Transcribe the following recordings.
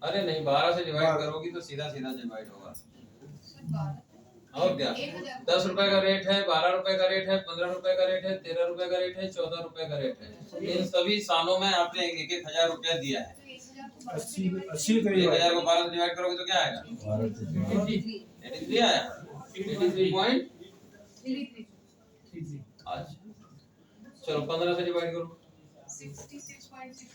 अरे नहीं, 12 से डिवाइड करोगी तो सीधा सीधा डिवाइड होगा। और क्या, 10 रुपए का रेट है, 12 रुपए का रेट है, 15 रुपए का रेट है, 13 रुपए का रेट है, 14 रुपए का रेट है। इन सभी सालों में आपने 1,000 रुपया दिया है। 1,000 को 12 से डिवाइड करोगे तो क्या आएगा? 83 आया। 83.33। अच्छा चलो 15 से डिवाइड करो। 66.6।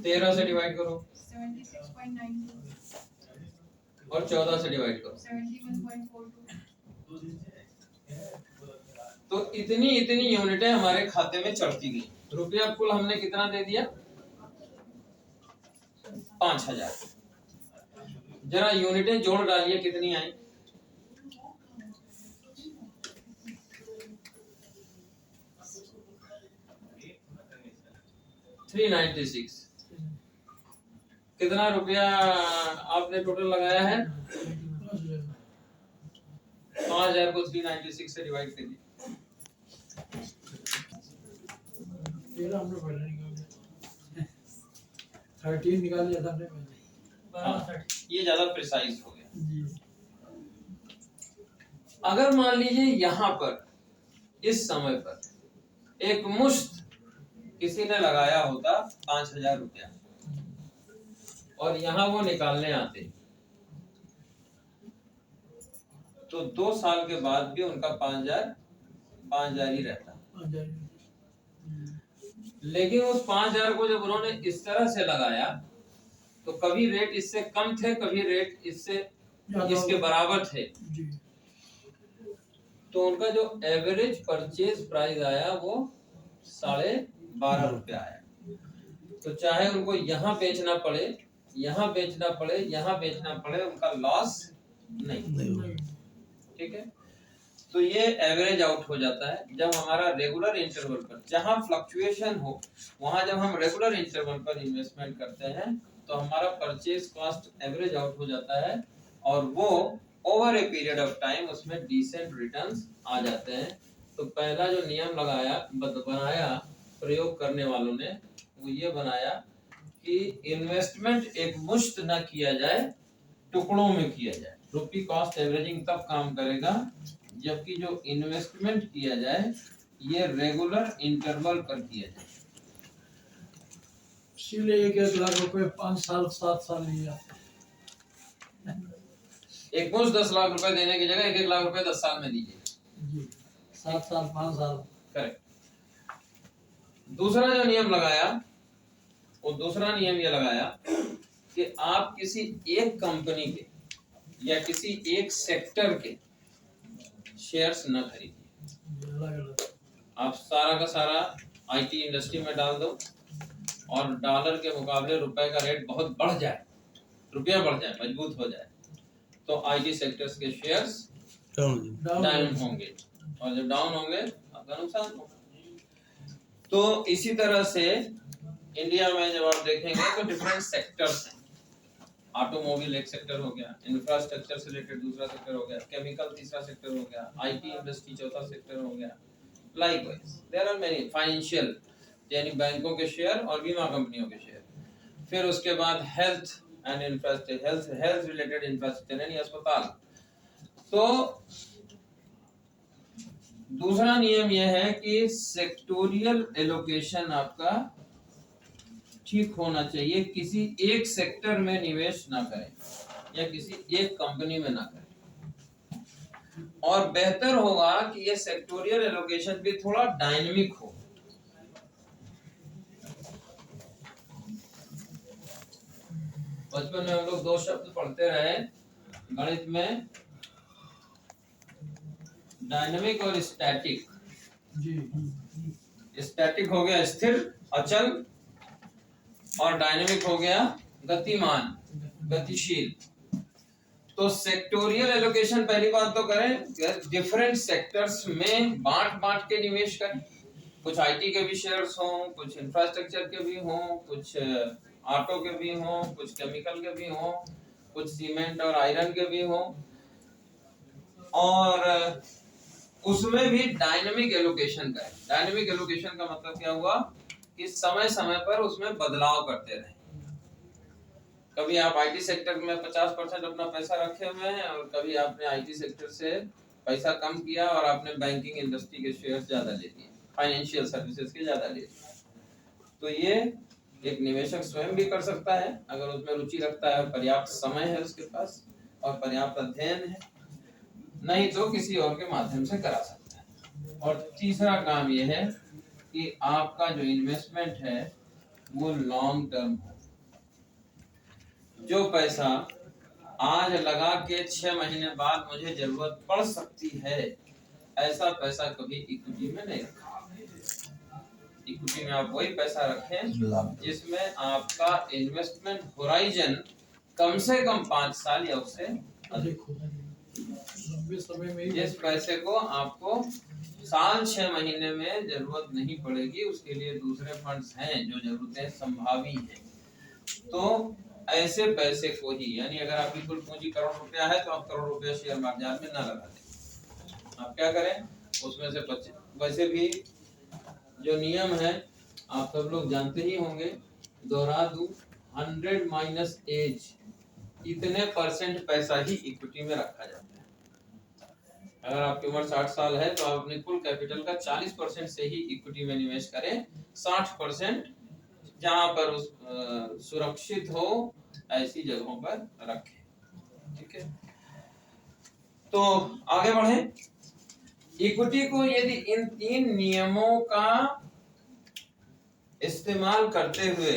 13 से डिवाइड करो। 76.92। और 14 से डिवाइड करो। 71.42। तो इतनी इतनी यूनिटें हमारे खाते में चढ़ती गई। रुपया कुल हमने कितना दे दिया? 5,000। जरा यूनिटें जोड़ डालिए कितनी आई? 396। कितना रुपया आपने टोटल लगाया है? 5,000 को 396 से डिवाइड करिए। निकाल लिया था हमने। ये ज्यादा प्रिसाइज हो गया। अगर मान लीजिए यहाँ पर इस समय पर एक मुश्त किसी ने लगाया होता 5,000 रुपया और यहाँ वो निकालने आते, तो 2 साल के बाद भी उनका 5,000 ही रहता। लेकिन उस 5,000 को जब उन्होंने इस तरह से लगाया तो कभी रेट इससे कम थे, कभी रेट इसके बराबर थे, तो उनका जो एवरेज परचेज प्राइस आया वो 12.5 रुपया आया। तो चाहे उनको यहाँ बेचना पड़े, यहाँ बेचना पड़े, यहाँ बेचना पड़े, उनका लॉस नहीं। ठीक है, तो ये एवरेज आउट हो जाता है जब हमारा रेगुलर इंटरवल पर, जहां फ्लक्चुएशन हो वहां जब हम रेगुलर इंटरवल पर इन्वेस्टमेंट करते हैं तो हमारा परचेज कॉस्ट एवरेज आउट हो जाता है और वो over a period of time उसमें डिसेंट रिटर्न्स आ जाते हैं। तो पहला जो नियम बनाया प्रयोग करने वालों ने वो ये बनाया कि इन्वेस्टमेंट एक मुश्त ना किया जाए, टुकड़ों में किया जाए। रुपी कॉस्ट एवरेजिंग तब काम करेगा जबकि जो इन्वेस्टमेंट किया जाए ये रेगुलर इंटरवल पर किया जाए। इसीलिए 1 लाख रुपए 5 साल 7 साल लिया। एक मुश्त 10 लाख रुपए देने की जगह 1 लाख रुपए 10 साल में दीजिए। 7 साल 5 साल। करेक्ट। दूसरा जो नियम लगाया वो दूसरा नियम ये लगाया कि आप किसी एक कंपनी के या किसी एक सेक्टर के शेयर्स न खरीदिए। आप सारा का सारा आईटी इंडस्ट्री में डाल दो और डॉलर के मुकाबले रुपए का रेट बहुत बढ़ जाए, रुपया बढ़ जाए, मजबूत हो जाए, तो आईटी सेक्टर्स के शेयर्स डाउन होंगे और जब डाउन होंगे आपका नुकसान होगा। तो इसी तरह से इंडिया में जब आप देखेंगे तो डिफरेंट सेक्टर्स हैं। ऑटोमोबाइल एक सेक्टर हो गया, इंफ्रास्ट्रक्चर से रिलेटेड दूसरा सेक्टर हो गया, केमिकल तीसरा सेक्टर हो गया, आईटी इंडस्ट्री चौथा सेक्टर हो गया। Likewise there are many financial यानी बैंकों के शेयर और बीमा कंपनियों के शेयर। फिर उसके बाद health and infrastructure, health related infrastructure यानी अस्पताल। तो दूसरा नियम यह है कि सेक्टोरियल एलोकेशन आपका ठीक होना चाहिए, किसी एक सेक्टर में निवेश ना करें या किसी एक कंपनी में ना करें। और बेहतर होगा कि ये सेक्टोरियल एलोकेशन भी थोड़ा डायनेमिक हो। बचपन में हम लोग 2 शब्द पढ़ते रहे गणित में, डायनेमिक और स्टैटिक। स्टैटिक हो गया स्थिर अचल और डायनेमिक हो गया गतिमान गतिशील। तो सेक्टोरियल एलोकेशन पहली बात तो करें, डिफरेंट सेक्टर्स में बांट के निवेश करें। कुछ आईटी के भी शेयर्स हों, कुछ इंफ्रास्ट्रक्चर के भी हों, कुछ ऑटो के भी हों, कुछ केमिकल के भी हों, कुछ सीमेंट और आयरन के भी हों, और उसमें भी डायनेमिक एलोकेशन करें। डायनेमिक एलोकेशन का मतलब क्या हुआ कि समय समय पर उसमें बदलाव करते रहें। कभी आप आईटी सेक्टर में 50% अपना पैसा रखे हुए हैं और कभी आपने आईटी सेक्टर से पैसा कम किया और आपने बैंकिंग इंडस्ट्री के शेयर्स ज्यादा ले लिए, फाइनेंशियल सर्विसेज के ज्यादा ले लिए। तो ये एक निवेशक स्वयं भी कर सकता है अगर उसमें रुचि रखता है और पर्याप्त समय है उसके पास और पर्याप्त अध्ययन है, नहीं तो किसी और के माध्यम से करा सकता है। और तीसरा काम यह है कि आपका जो इन्वेस्टमेंट है वो लॉन्ग टर्म हो। जो पैसा आज लगा के 6 महीने बाद मुझे जरूरत पड़ सकती है, ऐसा पैसा कभी इक्विटी में नहीं रखा। इक्विटी में आप वही पैसा रखें जिसमें आपका इन्वेस्टमेंट होराइजन कम से कम 5 साल या उससे अधिक हो। लंबे समय में जिस पैसे को आपको साल 6 महीने में जरूरत नहीं पड़ेगी, उसके लिए दूसरे फंड्स हैं जो जरूरतें संभावी हैं। तो ऐसे पैसे को ही, यानी अगर आपकी कुल पूंजी करोड़ रुपया है तो आप करोड़ रुपया शेयर बाजार में न लगा दें। आप क्या करें, उसमें से 25, वैसे भी जो नियम है आप सब लोग जानते ही होंगे, दोहरा दूं, 100 माइनस एज, इतने % पैसा ही इक्विटी में रखा जाता है। अगर आपकी उम्र 60 साल है तो आप अपने कुल कैपिटल का 40% से ही इक्विटी में निवेश करें, 60% जहां पर उस सुरक्षित हो ऐसी जगहों पर रखें। ठीक है, तो आगे बढ़े। इक्विटी को यदि इन 3 नियमों का इस्तेमाल करते हुए